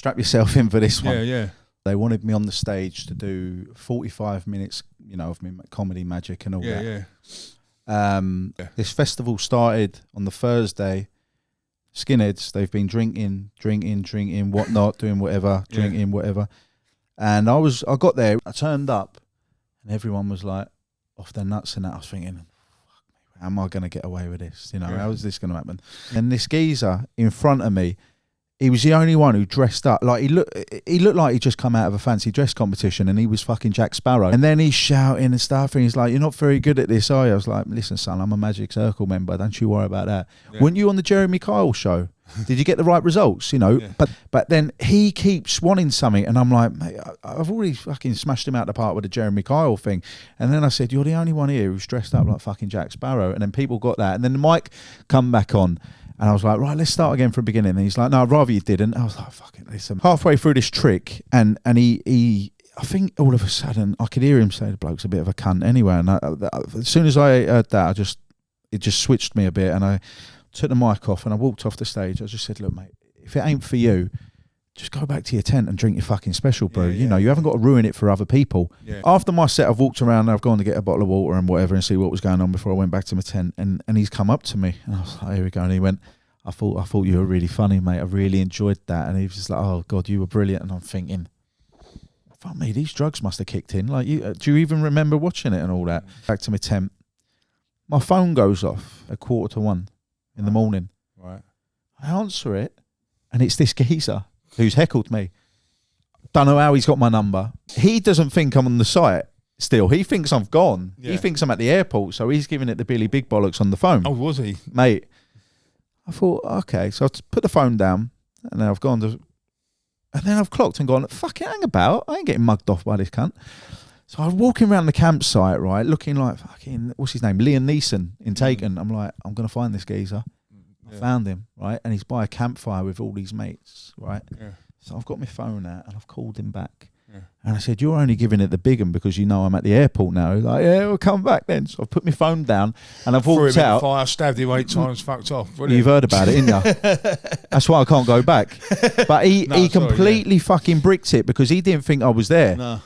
strap yourself in for this one. Yeah. They wanted me on the stage to do 45 minutes, you know, of me comedy magic and all that. Yeah. This festival started on the Thursday. Skinheads, they've been drinking, whatnot, doing whatever, drinking, whatever. And I got there, I turned up, and everyone was like off their nuts and that. I was thinking, fuck me, how am I going to get away with this? You know, how is this going to happen? And this geezer in front of me, he was the only one who dressed up. Like he looked like he'd just come out of a fancy dress competition, and he was fucking Jack Sparrow. And then he's shouting and stuff, and he's like, "You're not very good at this, are you?" I was like, "Listen, son, I'm a Magic Circle member. Don't you worry about that." Yeah. Weren't you on the Jeremy Kyle show? Did you get the right results? You know, but then he keeps wanting something, and I'm like, mate, I've already fucking smashed him out the park with the Jeremy Kyle thing. And then I said, "You're the only one here who's dressed up like fucking Jack Sparrow." And then people got that, and then the mic come back on. And I was like, right, let's start again from the beginning. And he's like, no, I'd rather you didn't. I was like, fucking listen. Halfway through this trick, and he I think all of a sudden, I could hear him say the bloke's a bit of a cunt anyway. And as soon as I heard that, it just switched me a bit. And I took the mic off and I walked off the stage. I just said, look, mate, if it ain't for you, just go back to your tent and drink your fucking special brew. You know, you haven't got to ruin it for other people. After my set, I've walked around and I've gone to get a bottle of water and whatever and see what was going on before I went back to my tent. And he's come up to me and I was like, here we go. And he went, I thought you were really funny, mate. I really enjoyed that. And he was just like, oh God, you were brilliant. And I'm thinking, fuck me, these drugs must have kicked in. Like, do you even remember watching it and all that? Back to my tent. My phone goes off at 1:45 in the morning. Right. I answer it and it's this geezer who's heckled me. Don't know how he's got my number. He doesn't think I'm on the site still. He thinks I've gone. He thinks I'm at the airport, so he's giving it the Billy Big Bollocks on the phone. Oh, was he? Mate, I thought, okay. So I put the phone down and then I've gone to... And then I've clocked and gone, fuck it, hang about. I ain't getting mugged off by this cunt. So I'm walking around the campsite, right, looking like fucking, what's his name? Liam Neeson in Taken. I'm like, I'm going to find this geezer. I found him, right? And he's by a campfire with all these mates, right? So I've got my phone out and I've called him back. And I said, you're only giving it the big one because you know I'm at the airport now. He's like, yeah, we'll come back then. So I've put my phone down and I've walked out. Fire, stabbed him 8 times, fucked off. Brilliant. You've heard about it, didn't you? That's why I can't go back. But he completely fucking bricked it because he didn't think I was there. No.